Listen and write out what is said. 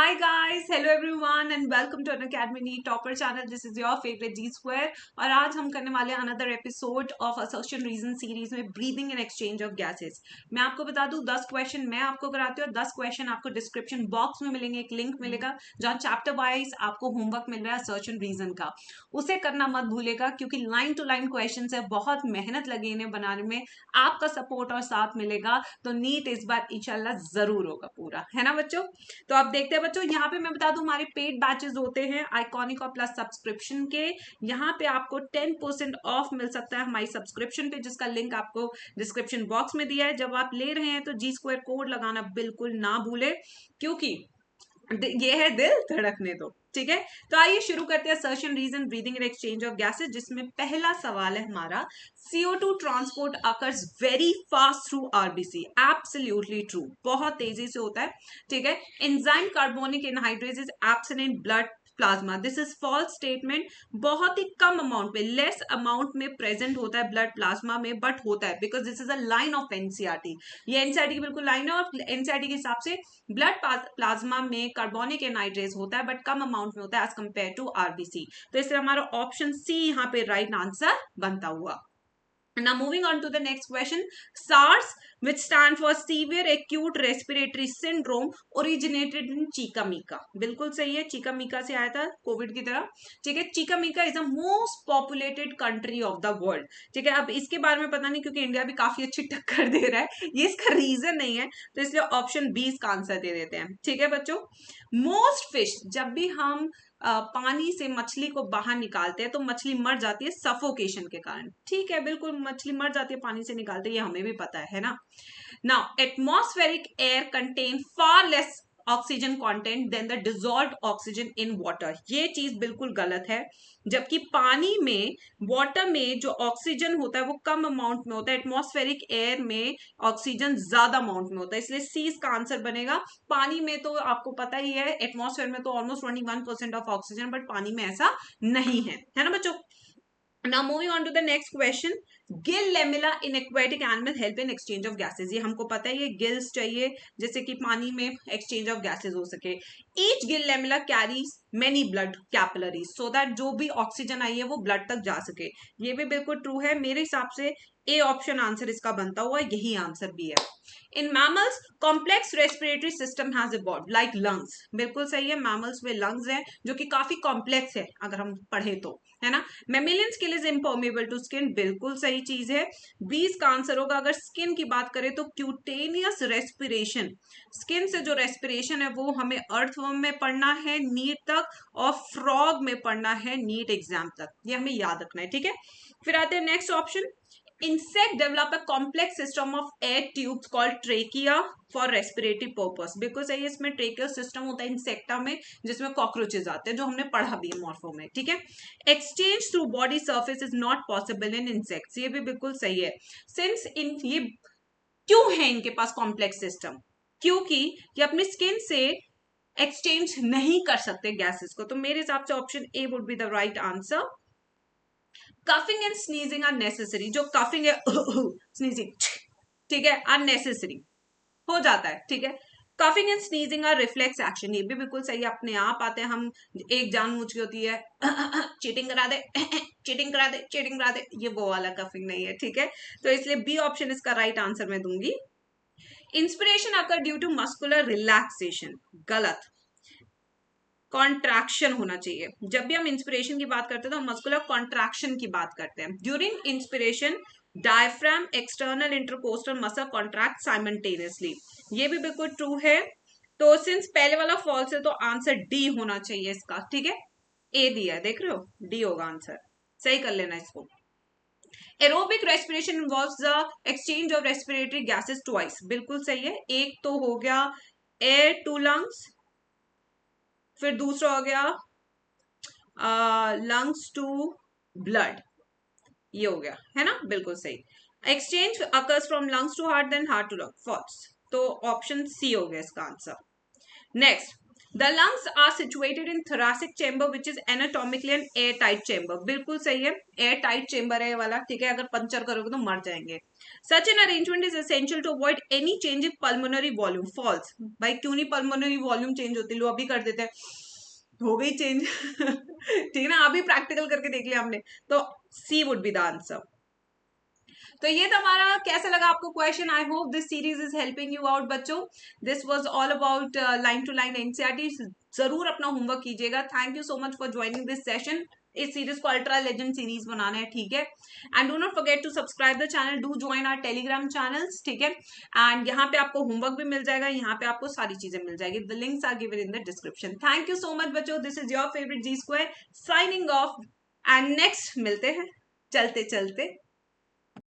Hi guys, hello everyone and welcome to an Academy Topper channel. This is your favorite G Square और आज हम करने वाले हैं another episode of Assertion Reason series में breathing and exchange of gases. मैं आपको बता दूं 10 क्वेश्चन मैं आपको कराती हूँ, 10 क्वेश्चन आपको डिस्क्रिप्शन बॉक्स में मिलेंगे, एक लिंक मिलेगा जहाँ चैप्टर वाइज आपको होमवर्क मिल रहा है असर्शन रीजन का. उसे करना मत भूलेगा क्योंकि लाइन टू लाइन क्वेश्चन है, बहुत मेहनत लगी इन्हें बनाने में. आपका सपोर्ट और साथ मिलेगा तो नीट इस बार इंशाल्लाह जरूर होगा पूरा, है ना बच्चों. तो आप देखते हैं बच्चों, यहाँ पे मैं बता दूं हमारे पेड बैचेस होते हैं आइकॉनिक और प्लस सब्सक्रिप्शन के. यहाँ पे आपको 10% ऑफ मिल सकता है हमारी सब्सक्रिप्शन पे, जिसका लिंक आपको डिस्क्रिप्शन बॉक्स में दिया है. जब आप ले रहे हैं तो जी स्क्वायर कोड लगाना बिल्कुल ना भूले क्योंकि ये है दिल धड़कने दो. ठीक है, तो आइए शुरू करते हैं assertion reason breathing and exchange of gases, जिसमें पहला सवाल है हमारा CO2 transport occurs very fast through RBC. Absolutely true, बहुत तेजी से होता है. ठीक है, enzyme carbonic anhydrase is absent in blood plasma. This is false statement. बहुत ही कम अमाउंट में, लेस अमाउंट में प्रेजेंट होता है ब्लड प्लाज्मा में, बट होता है because this is a line of NCERT. ये एनसीईआरटी की बिल्कुल लाइन है और एनसीईआरटी के हिसाब से ब्लड प्लाज्मा में कार्बोनिक एनहाइड्रेज होता है बट कम अमाउंट में होता है एज कंपेयर टू आरबीसी. तो इसलिए हमारा ऑप्शन सी यहाँ पे राइट आंसर बनता हुआ. Now moving on to the next question. SARS, which stand for Severe Acute Respiratory Syndrome, originated in Chikamika. बिल्कुल सही है, चिकामिका से आया था कोविड की तरह. ठीक है, चिकामिका is the most populated country of the world. ठीक है, अब इसके बारे में पता नहीं क्योंकि इंडिया भी काफी अच्छी टक्कर दे रहा है, ये इसका रीजन नहीं है, तो इसलिए ऑप्शन 20 का आंसर दे देते हैं. ठीक है बच्चों, मोस्ट फिश, जब भी हम पानी से मछली को बाहर निकालते हैं तो मछली मर जाती है सफोकेशन के कारण. ठीक है, बिल्कुल मछली मर जाती है पानी से निकालते हैं, ये हमें भी पता है ना. Now atmospheric air contain far less oxygen content than the dissolved oxygen in water. ये चीज बिल्कुल गलत है. जबकि पानी में, वाटर में जो ऑक्सीजन होता है वो कम अमाउंट में होता है, एटमॉस्फेरिक एयर में ऑक्सीजन ज्यादा अमाउंट में होता है, इसलिए सी इसका आंसर बनेगा. पानी में तो आपको पता ही है, एटमॉस्फेयर में तो ऑलमोस्ट 21% ऑफ ऑक्सीजन, बट पानी में ऐसा नहीं है ना बच्चों. Now moving on to the next question. Gill lamella in aquatic animal help in exchange of gases. ये हमको पता है, ये गिल्स चाहिए जैसे कि पानी में exchange of gases हो सके. Each gill lamella carries many blood capillaries so that जो भी ऑक्सीजन आई है वो ब्लड तक जा सके. ये भी बिल्कुल ट्रू है. मेरे हिसाब से ए ऑप्शन आंसर इसका बनता हुआ यही आंसर भी है. In mammals complex respiratory system has evolved like lungs. बिल्कुल सही है, मैमल्स में लंग्स है जो कि काफी कॉम्प्लेक्स है अगर हम पढ़े तो, है ना. Mammalian skin is impermeable to skin. बिल्कुल सही चीज है, 20 का आंसर होगा. अगर स्किन की बात करें तो क्यूटेनियस रेस्पिरेशन, स्किन से जो रेस्पिरेशन है वो हमें अर्थवर्म में पढ़ना है नीट तक और फ्रॉग में पढ़ना है नीट एग्जाम तक, ये हमें याद रखना है. ठीक है, फिर आते हैं next option. Insect develop a complex system of air tubes called trachea for respiratory purpose. बिल्कुल सही है, इसमें ट्रेकिया सिस्टम होता है इंसेक्टा में जिसमें कॉकरोचेज आते हैं, जो हमने पढ़ा भी है मॉर्फो में. ठीक है, exchange through body surface is not possible in insects. ये भी बिल्कुल सही है. सिंस इन ये क्यों है इनके पास कॉम्प्लेक्स सिस्टम, क्योंकि ये अपनी स्किन से एक्सचेंज नहीं कर सकते गैसेस को. तो मेरे हिसाब से option A would be the right answer. Coughing and sneezing are necessary. जो कफिंग है स्नीजिंग, ठीक है, अननेसेसरी हो जाता है. ठीक है, coughing and sneezing are reflex action. ये भी बिल्कुल सही, अपने आप आते हैं. हम एक जान मुझ की होती है चीटिंग करा दे चीटिंग करा दे चीटिंग करा दे, ये वो वाला कफिंग नहीं है. ठीक है, तो इसलिए बी ऑप्शन इसका राइट आंसर मैं दूंगी. Inspiration occur due to muscular relaxation. गलत, कॉन्ट्रैक्शन होना चाहिए. जब भी हम इंस्पिरेशन की बात करते हैं तो हम मस्कुलर कॉन्ट्रैक्शन की बात करते हैं. During inspiration diaphragm external intercostal muscle contract simultaneously. ये भी बिल्कुल ट्रू है. तो सिंस पहले वाला फॉल्स है तो आंसर डी होना चाहिए इसका. ठीक है, ए दिया है, देख रहे हो, डी होगा आंसर. सही कर लेना इसको. Aerobic respiration involves the exchange of respiratory gases twice. बिल्कुल सही है. एक तो हो गया एयर टू लंग्स, फिर दूसरा हो गया लंग्स टू ब्लड, ये हो गया, है ना. बिल्कुल सही. Exchange occurs from lungs to heart then heart to lung. False. तो ऑप्शन सी हो गया इसका answer. Next, the lungs are situated in thoracic chamber which is anatomically an air tight chamber. बिल्कुल सही है, एयर टाइट चेम्बर है ये वाला, ठीक है, अगर पंचर करोगे तो मर जाएंगे. Such an arrangement is essential to avoid any change in pulmonary volume. False. भाई क्यों नहीं पल्मोनरी वॉल्यूम चेंज होती, लो अभी कर देते हैं, हो गई चेंज. ठीक है ना, अभी प्रैक्टिकल करके देख लिया हमने. तो C would be the answer. तो ये था हमारा, कैसा लगा आपको question. I hope this series is helping you out बच्चों. This was all about line to line NCERT. जरूर अपना होमवर्क कीजिएगा. Thank you so much for joining this session. इस सीरीज को अल्ट्रा लेजेंड सीरीज बनाना है, ठीक है. And do not forget to subscribe the channel, do join our Telegram channels, ठीक है. एंड यहाँ पे आपको होमवर्क भी मिल जाएगा, यहाँ पे आपको सारी चीजें मिल जाएगी. The links are given in the description. Thank you so much बच्चों. This is your favourite G square signing off. And next मिलते हैं चलते चलते